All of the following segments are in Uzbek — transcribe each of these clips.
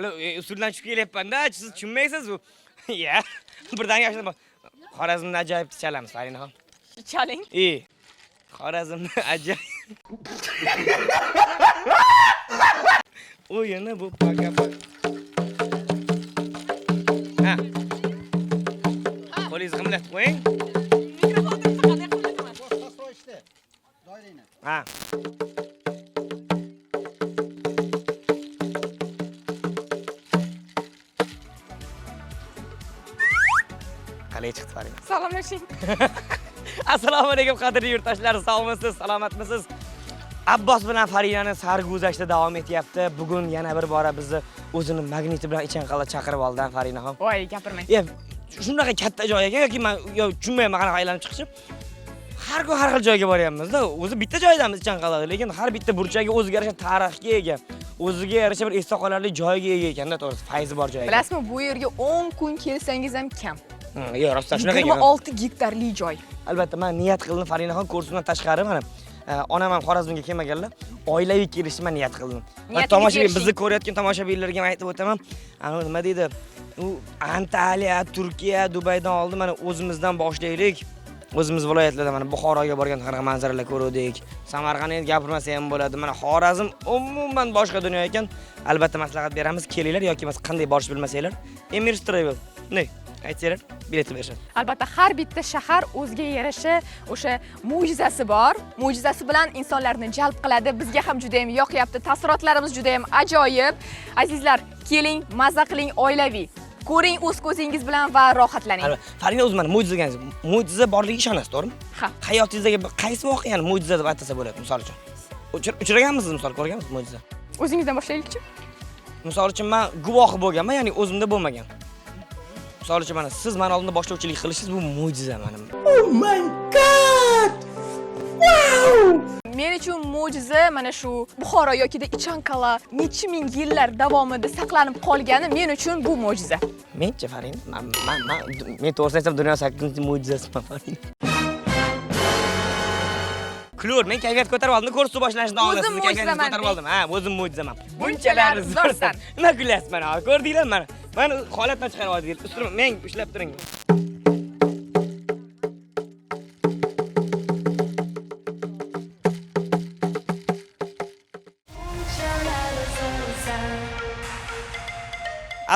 Hali usuldan tushib kelyapman-da, siz tushunmaysiz u. Ya, birdan gapirdim. Xorazmda ajoyib chalamiz, Farinaxon. Chaling. Xorazmda ajoyib. O'yini bu paka. Ha. Qo'lingizni qimlat qo'ying. Mikrofonni qanday qilaman? Boshqa işte. Doirangni. Ha. Qalay chiqdi Farina? Salomlashing. Assalomu alaykum qadrli yurtdoshlar, sog'misiz, salomatmisiz? Abbos bilan Farinani sarguzashda davom etyapti. Bugun yana bir bora bizni o'zining magniti bilan Ichanqal'a chaqirib oldi Farinaxon. Voy, gapirmang. Shunaqa katta joy ekan yoki men tushunmayman qanaqa aylanib chiqishim. Har kun har xil joyga boryapmiz-da. O'zi bitta joydamiz Ichanqal'da, lekin har bitta burchagi o'ziga yarasha tarixga ega, o'ziga yarasha bir esda qolarli joyga ega ekanda, to'g'risi, fayzi bor joy ekan. Bilasizmi, bu yerga 10 kun kelsangiz ham kam. Yo'q, rostdan shunaqa ekan. 26 gektarli joy. Albatta, men niyat qildim Farinaxon kursidan tashqari mana onam ham Xorazmga kelmaganlar, oilaviy kelishni niyat qildim. Va tomoshabin bizni ko'rayotgan tomoshabinlarga ham aytib o'taman. Nima deydi? U Antaliya, Turkiya, Dubaydan oldin mana o'zimizdan boshlaylik. O'zimiz viloyatlarda mana Buxoroga borgan qanaqa manzaralar ko'rdik. Samarqandni gapirmasa ham bo'ladi. Mana Xorazm umuman boshqa dunyo ekan. Albatta maslahat beramiz. Kelinglar yoki biz qanday borish bilmasanglar, Emirates Travel. Ne? Aytsanglar, bilet berishadi. Albatta har bitta shahar o'ziga yarasha o'sha mo'jizasi bor. Mo'jizasi bilan insonlarni jalb qiladi. Bizga ham juda ham yoqyapti. Taassurotlarimiz juda ham ajoyib. Azizlar, keling, mazza qiling, oilaviy. Ko'ring o'z ko'zingiz bilan va rohatlaning. Farina o'zi mana mo'jiza deganingiz, mo'jiza borligiga ishonasiz, to'g'rimi? Ha. Hayotingizdagi qaysi voqeani mo'jiza deb atasa bo'ladi, misol uchun? Uchraganmisiz, misol ko'rganmisiz mo'jiza? O'zingizdan boshlaylikchi? Misol uchun men guvohi bo'lganman, ya'ni o'zimda bo'lmagan. Misol uchun mana siz men oldimda boshlovchilik qilishingiz bu mo'jiza mana. Oh my god! Wow! Men uchun mo'jiza mana shu Buxoro yokida Ichanqal'a necha ming yillar davomida saqlanib qolgani men uchun bu mo'jiza. Mencha Farina, men to'g'risini aytsam dunyo 8-mo'jizasi Farina. Klor, men kayfiyat ko'tarib oldim. Ko'rsa boshlanishdan oldin sizni kayfiyatingizni ko'tarib oldim. Ha, o'zim mo'jizaman. Bunchalar zo'rsan. Nima kulyapsiz mana? Ko'rdinglar mana. Meni holatdan chiqarib oldingiz. Ustimni men ushlab turing.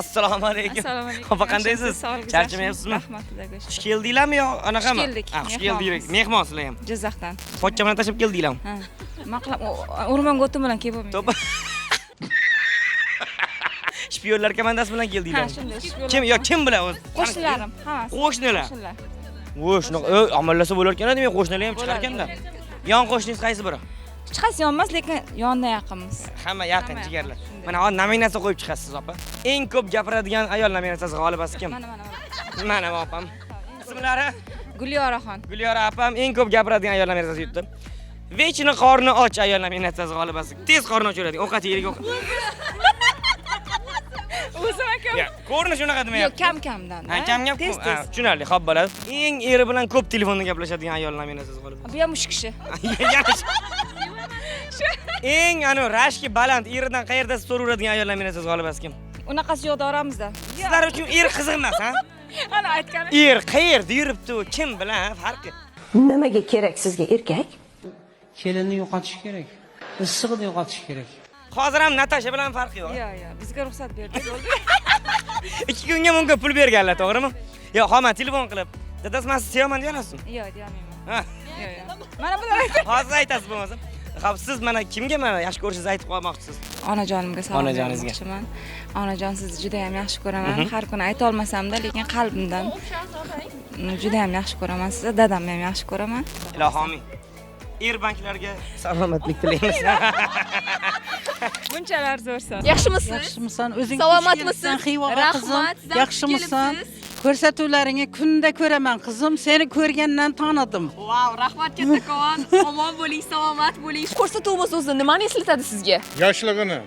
Assalomu alaykum. Assalomu alaykum. Xo'p, qandaysiz? Charchamayapsizmi? Rahmat xudoga shukr. Xush keldinglarmi yo anaqami? Xush keldik. Xush keldinglar. Mehmonsizlar ham. Jizzaxdan. Pochcha bilan tashib keldinglarmi? Ha. Maqlab o'rmonga o'tim bilan kelib bo'lmaydi. To'p. Shpionlar komandasi bilan Ha, keldinglar. shunday. Kim yo kim bilan o'zi? Qo'shnilarim, hammasi. Qo'shnilar. Qo'shnilar. Voy, shunaqa amallasa bo'larkan edi, men qo'shnilar ham chiqarkanda. Yon qo'shningiz qaysi biri? Hech qaysi yonmas, lekin yondan yaqinmiz. Hamma yaqin jigarlar. Mana hozir nominatsiya qo'yib chiqasiz, opa. Eng ko'p gapiradigan ayol nominatsiyasi g'olibasi kim? Mana. Mana opam. Ismlari? Gulyoraxon. Gulyora opam eng ko'p gapiradigan ayol nominatsiyasi yutdi. Vechini qorni och ayol nominatsiyasi g'olibasi. Tez qorni ochiradi, ovqat yeylik ovqat. O'zim akam. Ya, ko'rinish shunaqa Yo'q, demayapti. kam-kamdan. Ha, kam-kam. Ha, tushunarli, xo'p bo'ladi. Eng eri bilan ko'p telefonda gaplashadigan ayol nominatsiyasi g'olibasi. Bu ham mush kishi. Eng rashki baland eridan qayerda so'raveradigan ayol nominatsiyasi g'olibasi kim? Unaqasi yo'q oramizda. Sizlar uchun er qiziq emas, ha? Ana aytganim. Er qayerda yuribdi, kim bilan farqi? Nimaga kerak sizga erkak? Kelinni yo'qotish kerak. Issig'ini yo'qotish kerak. Hozir ham Natasha bilan farqi yo'q. Yo'q, bizga ruxsat berdi, bo'ldi. 2 kunga bunga pul berganlar, to'g'rimi? Yo'q, hozir telefon qilib, dadasi men sizni sevaman deyapsizmi? Yo'q, deyamayman. Ha. Yo'q. Mana bular aytib. Hozir aytasiz bo'lmasa. Xo'p, siz mana kimga mana yaxshi ko'rishingizni aytib qo'ymoqchisiz? Onajonimga salom Onajoningizga. bermoqchiman. Onajon, sizni juda ham yaxshi ko'raman. Har kuni ayta olmasam-da, lekin qalbimdan juda ham yaxshi ko'raman sizni. Dadamni ham yaxshi ko'raman. Ilohim. Banklarga salomatlik tilaymiz. Bunchalar zo'rsan. Yaxshimisiz? Yaxshimisan? O'zing Salomatmisiz? Xivoga qizim. Rahmat, siz ham Yaxshimisan? kelibsiz. Ko'rsatuvlaringni kunda ko'raman qizim. Seni ko'rgandan tanidim. Wow, rahmat kattakon. Omon bo'ling, salomat bo'ling. Ko'rsatuvimiz o'zi nimani eslatadi sizga? Yoshligini.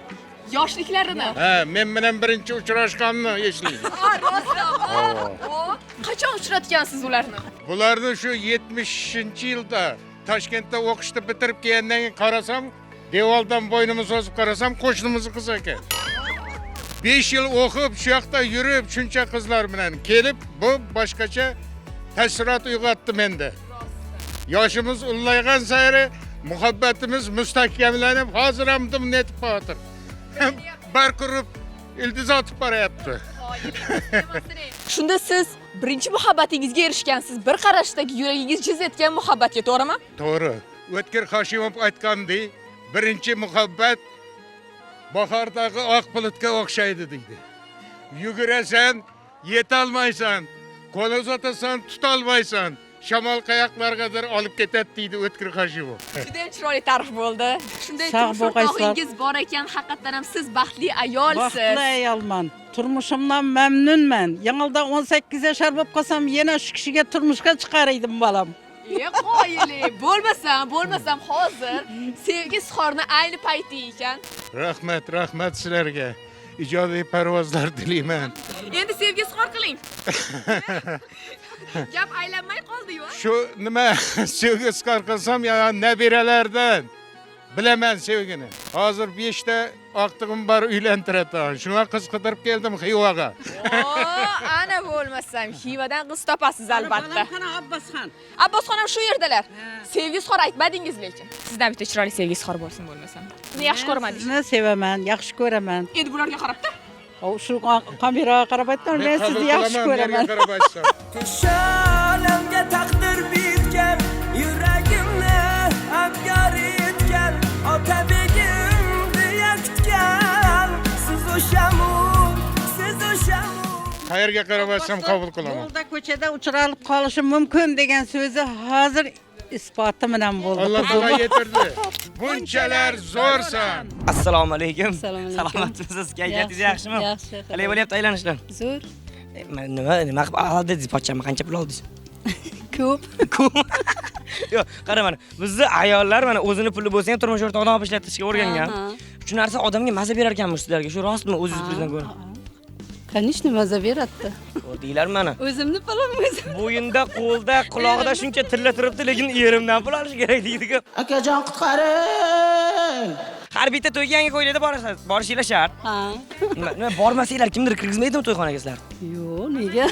Yoshliklarini. Ha, men bilan birinchi uchrashganimni eslayman. Qachon uchratgansiz ularni? Bularni shu 70-yilda Toshkentda o'qishni bitirib kelgandan keyin qarasam, devordan bo'ynimni so'zib qarasam, qo'shnimizni qiz ekan. 5 yil o'qib, shu yoqda yurib, shuncha qizlar bilan kelib, bu boshqacha taassurot uyg'otdi menda. Yoshimiz ulg'aygan sari muhabbatimiz mustahkamlanib, hozir ham davom etib qo'yatir. Barqaror ildiz otib boryapti. Shunda siz birinchi muhabbatingizga erishgansiz, bir qarashdagi yuragingiz jiz etgan muhabbatga, to'g'rimi? To'g'ri. O'tkir Hoshimov aytgandek, birinchi muhabbat bahordagi oq bulutga o'xshaydi deydi. Yugurasan, yetolmaysan, qo'l uzatasan, tutolmaysan. Shamol qayoqlargadir olib ketadi deydi O'tkir Hoshimov. Juda ham chiroyli ta'rif bo'ldi. Shunday Sog' turmushingiz bor ekan, haqiqatan ham siz baxtli ayolsiz. Baxtli ayolman. Turmushimdan mamnunman. Yanılda 18 yaşar bo'lib qolsam, yana shu kishiga turmushga chiqar edim bolam. Qoyili, bo'lmasam hozir sevgi izhorini ayni payti ekan. Rahmat sizlarga. Ijodiy parvozlar tilayman. Endi sevgi izhor qiling. Gap aylanmay qoldi-yu. Shu nima sevgi izhor qilsam, ya nabiralardan bilaman sevgini. Hozir 5 ta oqtig'im bor uylantiratan. Shunga qiz qidirib keldim Xivaga. Ana bo'lmasam, Xivadan qiz topasiz albatta. Qana Abbosxon. Abbosxon ham shu yerdalar. Sevgi izhor aytmadingiz lekin. Sizdan bitta chiroyli sevgi izhor bo'lsin bo'lmasam. Sizni yaxshi ko'rmadingiz. Sizni sevaman, yaxshi ko'raman. Endi bularga qarabda. Shu kameraga qarab aytdim, men sizni yaxshi ko'raman. Şalemge takdir bitken yüreğimle hep yar etken o tebegimde yaktken siz o şamur. Qayerga qaramasam qabul qilaman. Yo'lda ko'chada uchralib qolishim mumkin degan so'zi hozir isboti bilan bo'ldi. Alloh taolo yetirdi. Bunchalar zo'rsan. Assalomu alaykum. Salomatmisiz? Kayfiyatingiz yaxshimi? Yaxshi. Qalay bo'lyapti aylanishlar? Zo'r. Nima qilib oldingiz pochchami? Qancha pul oldingiz? Ko'p. Yo'q, qara mana, bizni ayollar mana o'zini puli bo'lsa ham turmush o'rtog'ini olib ishlatishga o'rgangan. Shu narsa odamga maza berar ekanmi sizlarga? Shu rostmi o'zingiz puldan ko'ra? Конечно, maza beradi. Deylar mana. O'zimni pulim o'zim. Bo'yinda, qo'lda, quloqida shuncha tilla turibdi, lekin erimdan pul olish kerak deydi-ku. Akajon qutqaring. Har bitta to'yga yangi ko'ylakda borishinglar shart. Ha. Nima bormasanglar kimdir kirgizmaydimi to'yxonaga sizlar? Yo'q, nega?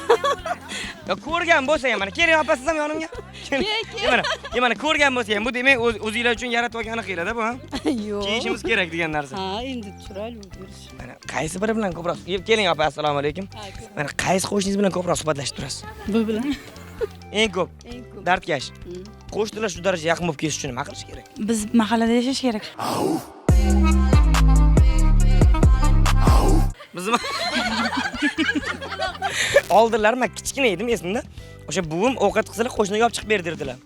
Ya ko'rgan bo'lsa ham mana keling opasiz ham yonimga. Mana ko'rgan bo'lsa ham bu demak o'zinglar uchun yaratib olgan qiladi bu, ha? Yo'q. Kiyishimiz kerak degan narsa. Ha, endi chiroyli bo'lish. Mana qaysi biri bilan ko'proq? Keling opa, assalomu alaykum. Mana qaysi qo'shningiz bilan ko'proq suhbatlashib turasiz? Bu bilan. Eng ko'p. Eng ko'p. Dardkash. Qo'shnilar shu daraja yaqin bo'lib ketish uchun nima qilish kerak? Biz mahallada yashash kerak. Biz oldinlar men kichkina edim esimda. O'sha buvim ovqat qilsalar qo'shniga olib chiqib berdirdilar.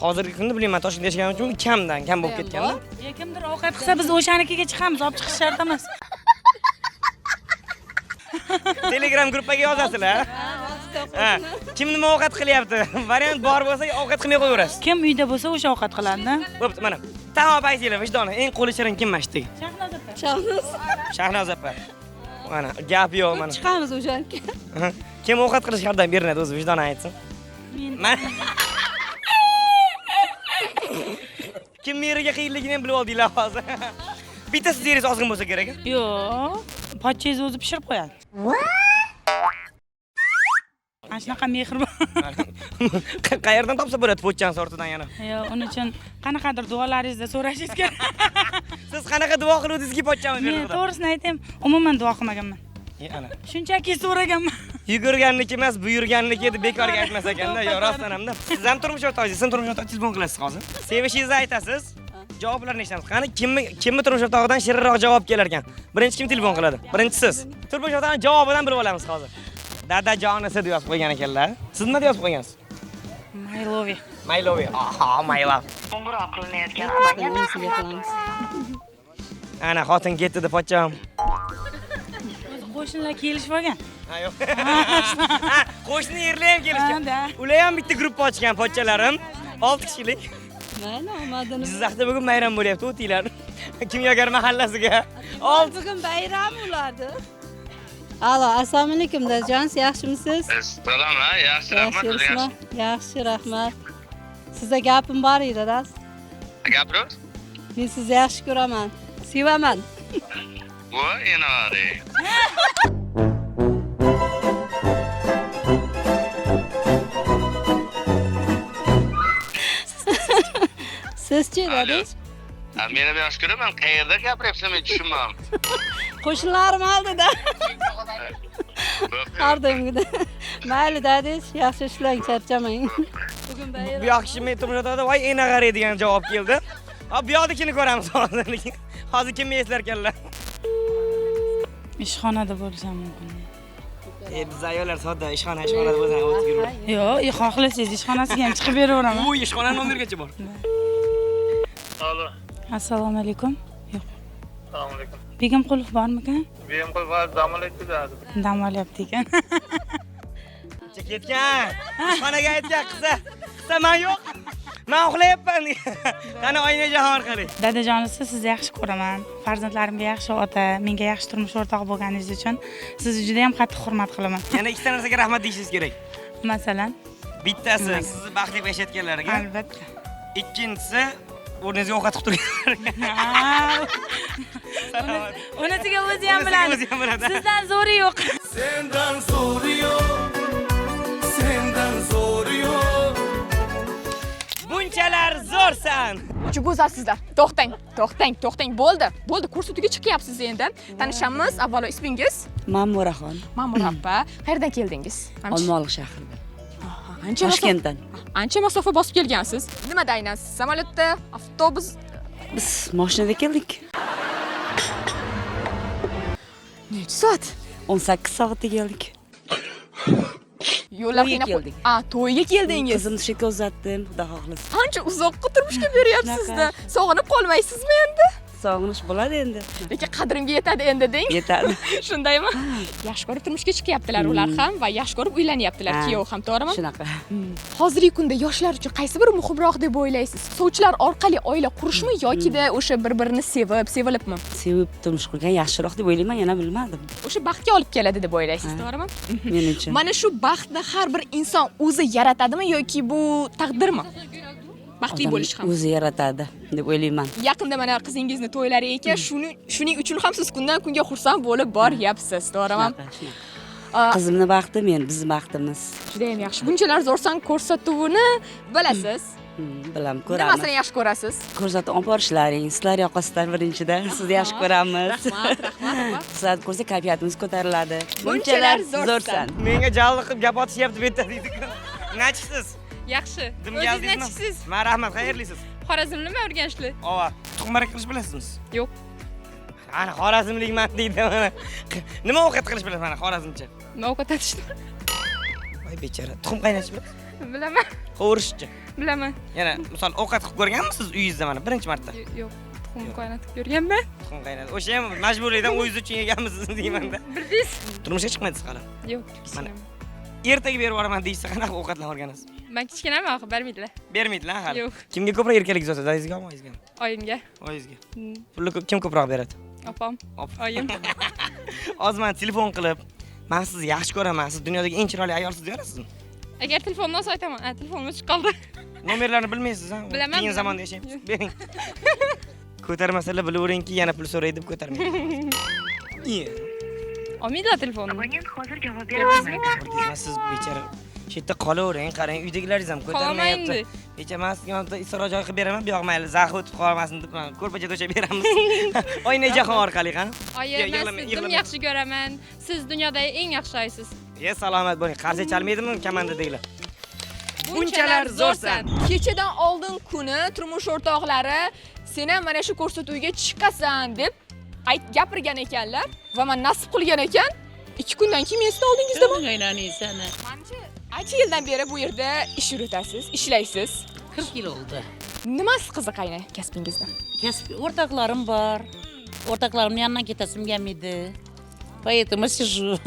Hozirgi kunda bilmayman, Toshkentda yashaganim uchun kamdan kam bo'lib ketganda. Kimdir ovqat qilsa biz o'shanikiga chiqamiz, olib chiqish shart emas. Telegram gruppaga yozasizlar. Ha, kim nima ovqat qilyapti? Variant bor bo'lsa ovqat qilmay qo'yaverasiz. Kim uyda bo'lsa o'sha ovqat qiladi-da. Bo'pti, mana. Tamom aytinglar, vijdoni eng qo'li shirin kim mana shu yerda? Shahnoz. Shahnoz opa. Mana gap yo'q mana. Chiqamiz o'shanikiga. Kim ovqat qilish yordam berinadi o'zi vijdoni aytsin. Men. Kim meriga qiyinligini ham bilib oldinglar hozir. Bitta sizingiz ozg'in bo'lsa kerak. Yo'q, pochchangizni o'zi pishirib qo'yadi. Ana shunaqa mehribon. Qayerdan topsa bo'ladi pochchan sortidan yana? Yo'q, uning uchun qanaqadir duolaringizni so'rashingiz kerak. Siz qanaqa duo qiluvdingizki pochchani Men berdi? to'g'risini aytayim, umuman duo qilmaganman. Ana. Shunchaki so'raganman. Yugurganniki emas, buyurganniki edi, bekorga aytmas ekanda, yo rostdan hamda. Siz ham turmush o'rtog'ingiz, siz turmush o'rtog'ingiz telefon qilasiz hozir. Sevishingizni aytasiz. Javoblarni eshitamiz. Qani kimni turmush o'rtog'idan shirinroq javob kelar ekan? Birinchi kim telefon qiladi? Birinchi siz. Turmush o'rtog'ining javobidan bilib olamiz hozir. Dadajonisi deb yozib qo'ygan ekanlar. Siz nima deb yozib qo'ygansiz? My love. My love. Aha, my love. Qo'ng'iroq qilinayotgan Ana xotin ketdi deb pochcham. Qo'shnilar kelishib olgan. Ha yo'q. Qo'shni yerlar ham kelishgan. Ular ham bitta guruh ochgan pochchalarim. 6 kishilik. Mana omadini. Jizzaxda bugun bayram bo'lyapti, o'tinglar. Kimyogar mahallasiga. Bugun bayram bo'ladi. Alo, assalomu alaykum dajonsiz, yaxshimisiz? Salom, yaxshi, rahmat. Yaxshi, rahmat. Sizga gapim bor edi, ras. Gapiramiz? Men sizni yaxshi ko'raman. Sevaman. Voy enari. Sizchi dadiz? Meni yosh ko'raman, qayerda gapiryapsan men tushunmayman. Qo'shnilarim oldida. Ardimgida. Mayli dadiz, yaxshi ishlang, charchamang. Bugun Bu yoq kishi men turmush o'rtog'ida voy enag'ari degan javob keldi. Bu yoqdakini ko'ramiz hozir. Hozir kimni eslarkanlar? Ishxonada bo'lsam mumkin. Biz ayollar sodda ishxonada bo'lsa o'tib yuramiz. Yo'q, xohlasangiz ishxonasiga ham chiqib beraveraman. Bu ishxona nomergacha bor. Alo. Assalomu alaykum. Yo'q. Assalomu alaykum. Begimqulov bormikan? Begimqulov dam olyapti. Dam olyapti ekan. Ketgan. Ishxonaga aytgan qissa men yo'q. Men uxlayapman. Qani oynajon orqali. Dadajonisi sizni yaxshi ko'raman. Farzandlarimga yaxshi ota, menga yaxshi turmush o'rtog'i bo'lganingiz uchun sizni juda ham qattiq hurmat qilaman. Yana ikkita narsaga rahmat deyishingiz kerak. Masalan, Bittasi sizni baxtli yashayotganlarga, albatta. ikkinchisi o'rningizga ovqat qilib turganlarga. Unisiga o'zi ham biladi. Sizdan zo'ri yo'q. Senden soruyor, senden soruyor. Bunchalar zo'rsan. Juda go'zalsizlar. To'xtang. Bo'ldi. Ko'rsatuvga chiqyapsiz endi. Tanishamiz. Avvalo ismingiz? Ma'muraxon. Ma'mur oppa. Qayerdan keldingiz? Olmaliq shahrida. Ancha Toshkentdan. Ancha masofa bosib kelgansiz. Nimada aynasiz? Samolyotda, avtobus? Biz mashinada keldik. Necha soat? 18 soatda keldik. Yo'llar To'yga qiynab keldik. to'yga keldingiz. Qizimni shekka uzatdim, xudo xohlasa. Ancha uzoqqa turmushga beryapsiz-da. Sog'inib qolmaysizmi endi? Sog'inish bo'ladi endi. Lekin qadrimga yetadi endi deng. Yetadi. Shundaymi? Yaxshi ko'rib turmushga chiqyaptilar ular ham va yaxshi ko'rib uylanyaptilar, kuyov ham, to'g'rimi? Shunaqa. Hozirgi kunda yoshlar uchun qaysi biri muhimroq deb o'ylaysiz? Sovchilar orqali oila qurishmi yoki-da o'sha bir-birini sevilibmi? Sevib turmush qurgan yaxshiroq deb o'ylayman, yana bilmadim. O'sha baxtga olib keladi deb o'ylaysiz, to'g'rimi? Men uchun. Mana shu baxtni har bir inson o'zi yaratadimi yoki bu taqdirmi? Baxtli bo'lish ham. O'zi yaratadi deb o'ylayman. Yaqinda mana qizingizni to'ylari ekan, shuning uchun ham siz kundan kunga xursand bo'lib boryapsiz, to'g'rimi? Qizimning baxti bizni baxtimiz. Juda ham yaxshi. Bunchalar zo'rsan ko'rsatuvini bilasiz. Bilaman, ko'raman. Nimasini yaxshi ko'rasiz? Ko'rsatib olib borishlaring, sizlar yoqasizlar birinchidan. Sizni yaxshi ko'ramiz. Rahmat. Sizlar ko'rsa kayfiyatimiz ko'tariladi. Bunchalar zo'rsan. Menga jalliq qilib gap otishyapti bu yerda deydi. Nachisiz? Yaxshi. O'zingiz nachisiz? Men rahmat, qayerlisiz? Xorazmlimi o'rganishli? Ova, tug'marak qilish bilasizmi? Yo'q. Ana xorazmlikman deydi mana. Nima ovqat qilish bilasiz mana xorazmcha? Nima ovqat tatishni? Voy bechora, tuxum qaynash bilasiz? Bilaman. Qovurishchi. Bilaman. Yana misol ovqat qilib ko'rganmisiz uyingizda mana birinchi marta? Yo'q. Tuxum qaynatib ko'rganman. Tuxum qaynadi. O'sha ham majburiydan o'zingiz uchun yeganmisiz deymanda. Bildingiz? Turmushga chiqmadingiz hali? Yo'q. Mana ertaga berib yuboraman deysiz, qanaqa ovqatlar o'rganasiz? Men kichkinaman, axir bermaydilar. Bermaydilar hali. Yo'q. Kimga ko'proq erkalik zotasiz, dadangizgami, oyingizgami? Oyimga, Oyingizga. Pulni kim ko'proq beradi? opam, oyim. Hozir men telefon qilib, men sizni yaxshi ko'raman, siz dunyodagi eng chiroyli ayolsiz deyarasiz. Agar telefonni olsa aytaman, telefonim o'chib qoldi. Nomerlarni bilmaysiz-a? Bilaman. Qiyin zamonda yashayapsiz. Bering. Ko'tarmasalar bilaveringki, yana pul so'raydi deb ko'tarmaydi. Olmaydilar telefonni. Abonent hozir javob bermaydi. Siz bechora shu yerda qolavering, qarang, uydagilaringiz ham ko'tarmayapti. Kecha men sizga isrof joy qilib beraman, bu yoq mayli, zaxi o'tib qolmasin deb ko'rpacha to'shab beramiz. Oyna jahon orqali, qani? Oyim, men sizni yaxshi ko'raman. Siz dunyodagi eng yaxshi aysiz. Salomat bo'ling. Qarshi chalmaydimi komandadagilar? Bunchalar zo'rsan. Kechadan oldin kuni turmush o'rtoqlari sen ham mana shu ko'rsatuvga chiqasan deb gapirgan ekanlar va men nasib qilgan ekan 2 kundan keyin men sizni oldingizdaman. Manchi ancha yildan beri bu yerda ish yuritasiz, ishlaysiz. 40 yil oldu. Nimasi qiziq ayni kasbingizda? Kasb ortaklarım var. Ortaklarımın yanına gitesim gelmedi. Поэтому сижу.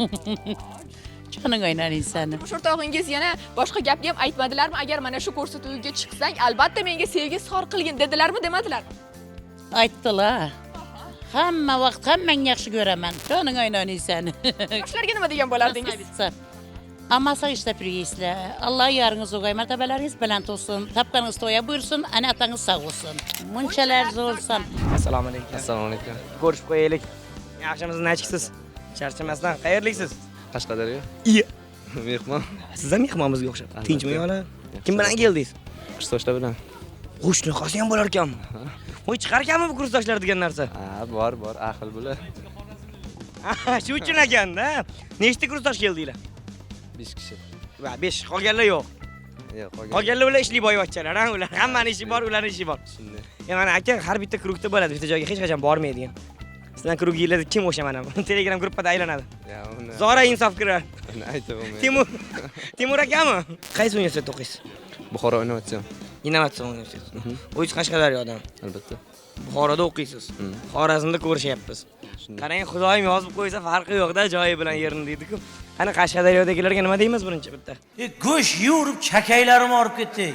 Canın oynar insanı. Turmush o'rtog'ingiz yana boshqa gapni ham aytmadilarmi? Agar mana shu ko'rsatuvga chiqsang, albatta menga sevgi izhor qilgin dedilarmi, demadilarmi? Ayttılar. Hamma vaqt hammang yaxshi ko'raman. Canın oynar insanı. Yoshlarga nima degan bo'lardingiz? Ama sağ işte priyeysler. Allah yarınız o mertebeleriniz belant olsun. Tapkanız toya buyursun. Ana atanız sağ olsun. Munçalar zorsan. Assalomu alaykum. Assalomu alaykum. Ko'rishib qo'yaylik. Yaxshimisiz, nachsiz? Charchamasdan qayerliksiz? Qashqadaryo. Iya. Mehmon. Siz ham mehmonimizga o'xshab. Tinchmi yo'la? Kim bilan keldingiz? Kursdoshlar bilan. Qo'shni qasi ham bo'lar ekanmi? Voy chiqarkanmi bu kursdoshlar degan narsa? Ha, bor, aql bular. Shu uchun ekanda. Nechta kursdosh keldinglar? 5 kishi. Va 5 qolganlar yo'q. Yo'q, Qolganlar ular ishli boyvachchalar, ha, ular. Hammaning ishi bor, ularning ishi bor. Shunday. Mana aka har bitta krugda bo'ladi, bitta joyga hech qachon bormaydigan. Sizdan krugingizda kim o'sha mana? Telegram gruppada aylanadi. Ya, uni. Zora insof kirar. Uni aytib bo'lmaydi. Timur akami? Qaysi universitetda o'qiysiz? Buxoro innovatsion. Innovatsion universiteti. O'zingiz Qashqadaryodan. Albatta. Buxoroda o'qiysiz. Xorazmda ko'rishyapmiz. Qarang, Xudoyim yozib qo'ysa farqi yo'q-da, joyi bilan yerini deydi-ku. Ana Qashqadaryodagilarga nima deymiz birinchi bitta? Go'sht yurib chakaylarim olib ketdi.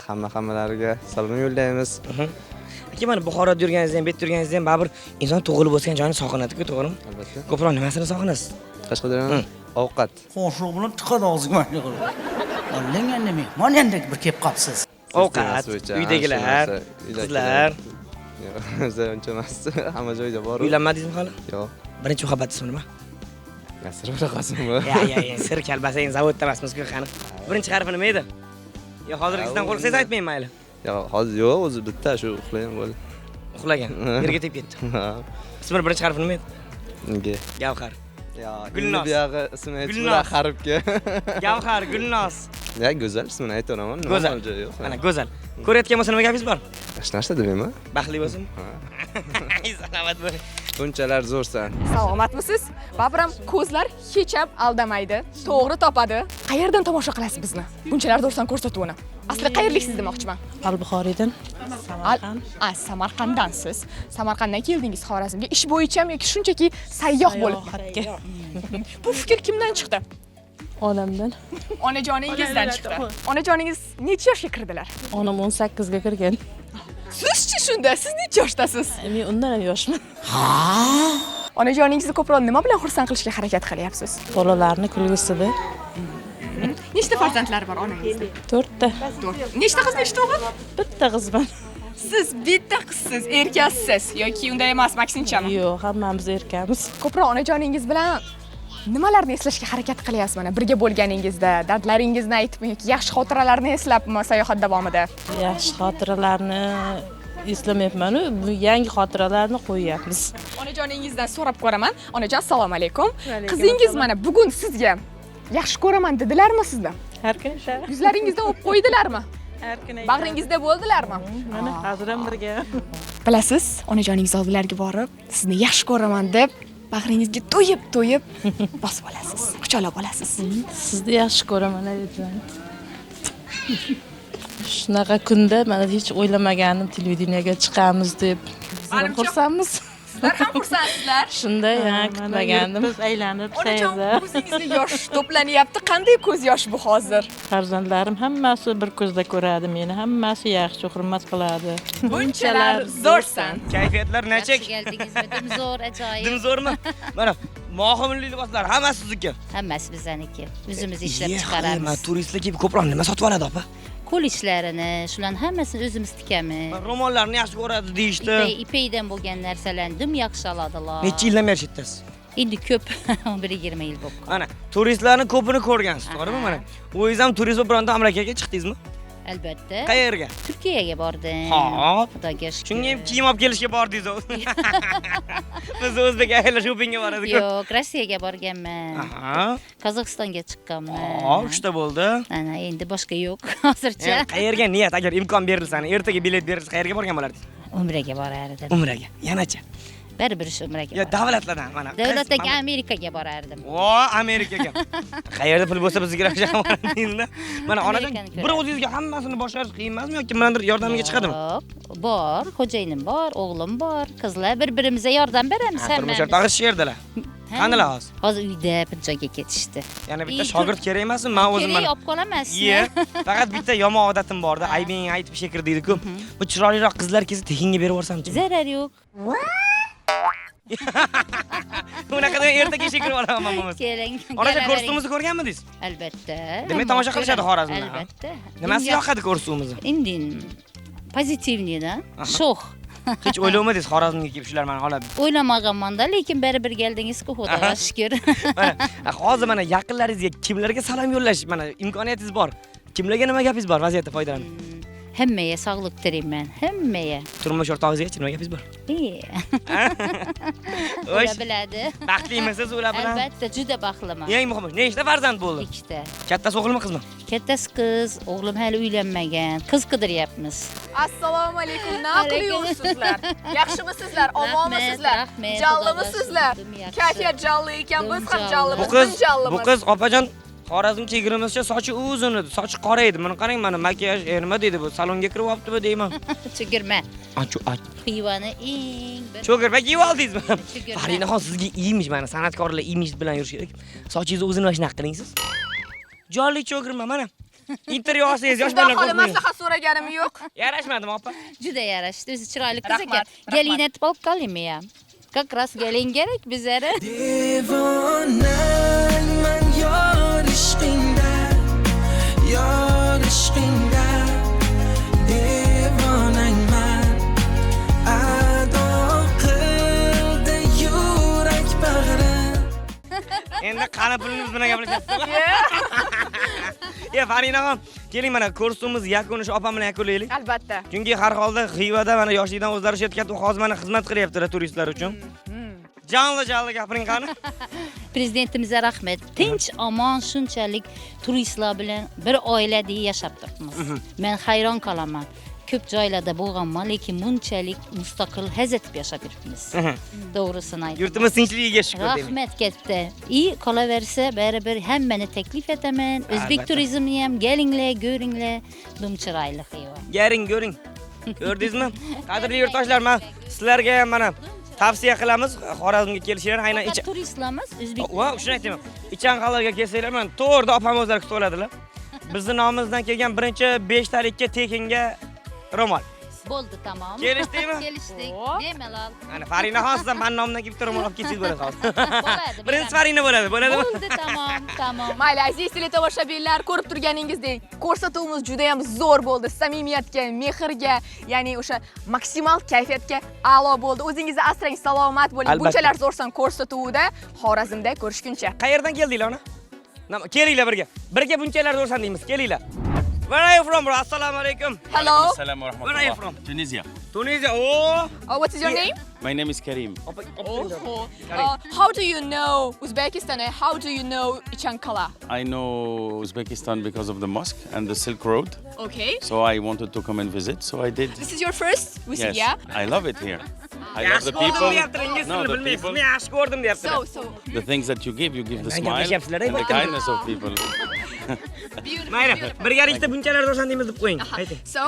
Hammalariga salom yo'llaymiz. Aka, mana Buxoroda yurganingiz ham, bu yerda yurganingiz ham baribir inson tug'ilib o'sgan joyini sog'inadi-ku, to'g'rimi? Albatta. Ko'proq nimasini sog'inasiz? Qashqadaryo ovqat. Qo'shni bilan tiqadi og'zimga qilib. Allang endi mehmon endi bir kelib qolibsiz. Ovqat, uydagilar, qizlar. Yo'q, o'zi uncha emas. Hamma joyda bor. Uylanmadingizmi hali? Yo'q. Birinchi muhabbat ismi nima? Nasr Qosim bu. Ya, sir kalbasang zavodda emasmiz-ku, qani. Birinchi harfi nima edi? Yo, hozirgisidan qo'rqsangiz aytmayman mayli. Yo'q, hozir yo'q, o'zi bitta shu uxlagan bo'ldi. Uxlagan, yerga tegib ketdi. Ismi birinchi harfi nima edi? Nega? Gavhar. Ya, Gulnoz. buyog'i ismini aytib Gulnoz. harfga. Gavhar, Gulnoz. Ya, go'zal ismini aytaveraman. Go'zal. Ana go'zal. Ko'rayotgan bo'lsa nima gapingiz bor? Hech narsa demayman. Baxtli bo'lsin. Salomat bo'ling. Bunchalar zo'rsan. Salomatmisiz? Babram ko'zlar hech ham aldamaydi, to'g'ri topadi. Qayerdan tomosha qilasiz bizni? Bunchalar do'rsan ko'rsatuvini. Asli qayerliksiz demoqchiman. Al-Buxoriydan. Samarqanddansiz. Samarqanddan keldingiz Xorazmga ish bo'yichami yoki shunchaki sayyoh bo'lib? Bu fikr kimdan chiqdi? Onamdan. Onajoningizdan chiqdi. Onajoningiz necha yoshga kirdilar? Onam 18 ga kirgan. Sizchi shunda, siz necha yoshdasiz? Men undan ham yoshman. Onajoningizni ko'proq nima bilan xursand qilishga harakat qilyapsiz? Bolalarni kulgisida. Nechta farzandlari bor onangizda? 4 ta. Nechta qiz, nechta o'g'il? Bitta qizman. Siz bitta qizsiz, erkasiz yoki unday emas, maksinchami? Yo'q, hammamiz erkamiz. Ko'proq onajoningiz bilan nimalarni eslashga harakat qilyapsiz mana birga bo'lganingizda, dardlaringizni aytib yoki yaxshi xotiralarni eslabmi sayohat davomida? Yaxshi xotiralarni eslamayapman, bu yangi xotiralarni qo'yyapmiz. Onajoningizdan so'rab ko'raman. Onajon, assalomu alaykum. Qizingiz mana bugun sizga yaxshi ko'raman dedilarmi sizni? Har kun aytadi. Yuzlaringizda o'p qo'ydilarmi? Har kun aytadi. Bag'ringizda bo'ldilarmi? Mana hozir ham birga. Bilasiz, onajoningiz oldilariga borib, sizni yaxshi ko'raman deb bag'ringizga to'yib bosib olasiz, quchoqlab olasiz. Sizni yaxshi ko'raman aytdim. Shunaqa kunda mana hech o'ylamagandim televideniyaga chiqamiz deb. Biz xursandmiz. Sizlar ham xursandsizlar. Shunday kutmagandim. Biz aylanib Onajon, sayda. ko'zingizda yosh to'planyapti. Qanday ko'z yosh bu hozir? Farzandlarim hammasi bir ko'zda ko'radi meni, hammasi yaxshi hurmat qiladi. Bunchalar zo'rsan. Kayfiyatlar necha? Keldingizmi? Zo'r, ajoyib. Dimzo'rmi? Mana mohimli liboslar hammasi sizniki. Hammasi bizaniki. O'zimiz ishlab chiqaramiz. Men turistlar kelib ko'proq nima sotib oladi, opa? Qo'l ishlarini, shularni hammasini o'zimiz tikamiz. Ro'mollarni yaxshi ko'radi deyishdi. Ipakdan bo'lgan narsalarni dim yaxshi oladilar. Necha yildan beri chetdasiz? Endi ko'p, 11-20 yil bo'lib. Ana, turistlarning ko'pini ko'rgansiz, to'g'rimi mana? O'zingiz ham turist bo'lib bironta mamlakatga chiqdingizmi? Albatta. Qayerga? Turkiyaga bordim. Hop. Xudoga shukr. Shunga ham kiyim olib kelishga bordingiz o'zi. Biz o'zbek ayollar shoppingga boradiku. Yo'q, Rossiyaga borganman. Aha. Qozog'istonga chiqqanman. Hop, uchta bo'ldi. Ana, endi boshqa yo'q hozircha. Qayerga niyat, agar imkon berilsa, ertaga bilet berilsa, qayerga borgan bo'lardingiz? Umraga borardim. Umraga. Yanacha. Baribir shu umraga. Yo, davlatlardan mana. Davlatdagi Amerikaga borardim. O, Amerikaga. Qayerda pul bo'lsa bizga kirishamiz-da. Mana onadan bir o'zingizga hammasini boshlash qiyin emasmi yoki kimlardir yordamiga chiqadimi? Yo'q, bor, xo'jayinim bor, o'g'lim bor, qizlar bir-birimizga yordam beramiz Turmush hammamiz. o'rtog'i shu yerdalar. Qanilar hozir? Hozir uyda bir joyga ketishdi. Yana bitta shogird kerak emasmi? Men o'zim Kerak olib qolaman Iye, faqat bitta yomon odatim bor-da, aybing aytib shekir deydi-ku. Bu chiroyliroq qizlar kelsa tekinga berib yuborsamchi? Zarar yo'q. Unaqadan ertaga shekir olaman mamamiz. Keling. Onajon, ko'rsatuvimizni ko'rganmidingiz? Albatta. Demak, tomosha qilishadi Xorazmda. Albatta. Nimasi yoqadi ko'rsatuvimizni? Indin pozitivniyda, sho'x. Hech o'ylamadingiz Xorazmga kelib shular meni olib. O'ylamaganman-da, lekin baribir keldingiz-ku, Xudoga shukr. Mana hozir mana yaqinlaringizga kimlarga salom yo'llash mana imkoniyatingiz bor. Kimlarga nima gapingiz bor? Vaziyatdan foydalanib. Hammaga sog'lik tilayman, hammaga. Turmush o'rtog'ingizga nima gapingiz bor? Ular biladi. Baxtlimisiz ular bilan? Albatta, juda baxtliman. Eng muhimi, nechta farzand bo'ldi? 2 ta. Kattasi o'g'ilmi, qizmi? Kattasi qiz, o'g'lim hali uylanmagan. Qiz qidiryapmiz. Assalomu alaykum. Nima qilyapsizlar? Yaxshimisizlar? Omonmisizlar? Rahmat, Jallmisizlar? Xudoga shukr. Kayfiyat jalli ekan, biz ham Dim jallimiz. Bu qiz opajon Xorazm chegirimizcha sochi uzun edi, sochi qora edi. Buni qarang, mana makiyaj, nima deydi bu? Salonga kirib olibdi-mi deyman. Chigirma. Ay. Xiyvani eng bir Cho'girma kiyib oldingizmi? Chigirma. Farinaxon sizga imij, mana san'atkorlar imij bilan yurish kerak. Sochingizni o'zini mana shunaqa qilingsiz. Jolli cho'girma mana. Intervyu olsangiz yosh Sizdan bolalar hali ko'rmaydi. maslahat so'raganim yo'q. Yarashmadimi, opa? juda yarashdi. O'zi chiroyli qiz ekan. Rahmat, rahmat. Galinetib olib qolaymi ham? Как раз galin kerak bizlari. Devonayman yor ishqingda, yor ishqingda. Devonayman ado qildi yurak bag'rim. Endi qani pulingiz bilan gaplashyapsiz. Farinaxon, keling mana kursimiz yakuni shu opam bilan yakunlaylik. Albatta. Chunki har holda Xivada mana yoshlikdan o'zlari ishlayotgan hozir mana xizmat qilyaptilar turistlar uchun. Jonli gapiring qani. Prezidentimizga rahmat. Tinch, omon, shunchalik turistlar bilan bir oiladek yashab turibmiz. Men hayron qolaman. Ko'p joylarda bo'lganman, lekin bunchalik mustaqil hazatib yashab yuribmiz. To'g'risini aytaman. Yurtimiz tinchligiga shukr deyman. Rahmat katta. Qolaversa, baribir hammani taklif etaman. O'zbek Albatta. turizmini ham kelinglar, ko'ringlar. Dum chiroyli Xiva. Ko'ring. Ko'rdingizmi? Qadrli yurtdoshlar, men sizlarga ham mana tavsiya qilamiz Xorazmga kelishinglar. Aynan Faqat turistlarimiz o'zbek. Va shuni aytaman. Ichanqallarga kelsanglar, men to'g'rida opam o'zlari kutib oladilar. Bizning nomimizdan kelgan birinchi 5 talikka tekinga ro'mol. Bo'ldi, tamom. Kelishdingmi? Kelishdik. Bemalol. Mana Farinaxon sizdan men nomimdan kelib ro'mol olib ketsangiz bo'ladi hozir. Bo'ladi. Birinchi Farina bo'ladimi? Bo'ldi, tamom. Mayli, aziz teletomoshabinlar, ko'rib turganingizdek, ko'rsatuvimiz juda ham zo'r bo'ldi. Samimiyatga, mehrga, ya'ni o'sha maksimal kayfiyatga a'lo bo'ldi. O'zingizni asrang, salomat bo'ling. Albatta. Bunchalar zo'rsan ko'rsatuvida Xorazmda ko'rishguncha. Qayerdan keldinglar ona? Kelinglar birga. Birga bunchalar zo'rsan deymiz. Kelinglar. Where are you from, bro? Assalomu alaykum. Hello. Assalamu alaikum. Where are you from? Tunisia. Tunisia. Oh. What is your name? My name is Karim. How do you know Uzbekistan and how do you know Ichanqala? I know Uzbekistan because of the mosque and the Silk Road. Okay. So I wanted to come and visit, so I did. This is your first visit, Yes, yeah? I love it here. I love the people. No, the people. Yaxshi ko'rdim deyaptilar. So The things that you give the Ben smile gaplashyapsizlar, and the aytdim. kindness of people. Mayli, birgalikda bunchalar zo'rsan deymiz deb qo'ying. Ayting. So,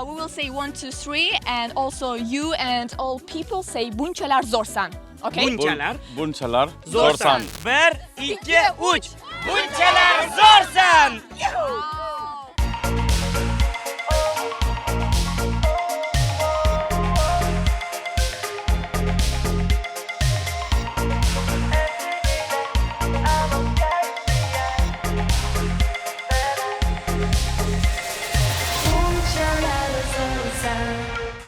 we will say 1, 2, 3 and also you and all people say bunchalar zo'rsan. Okay? Bunchalar Bunchalar zo'rsan. Zorsan. 1, 2, 3. Bunchalar zo'rsan.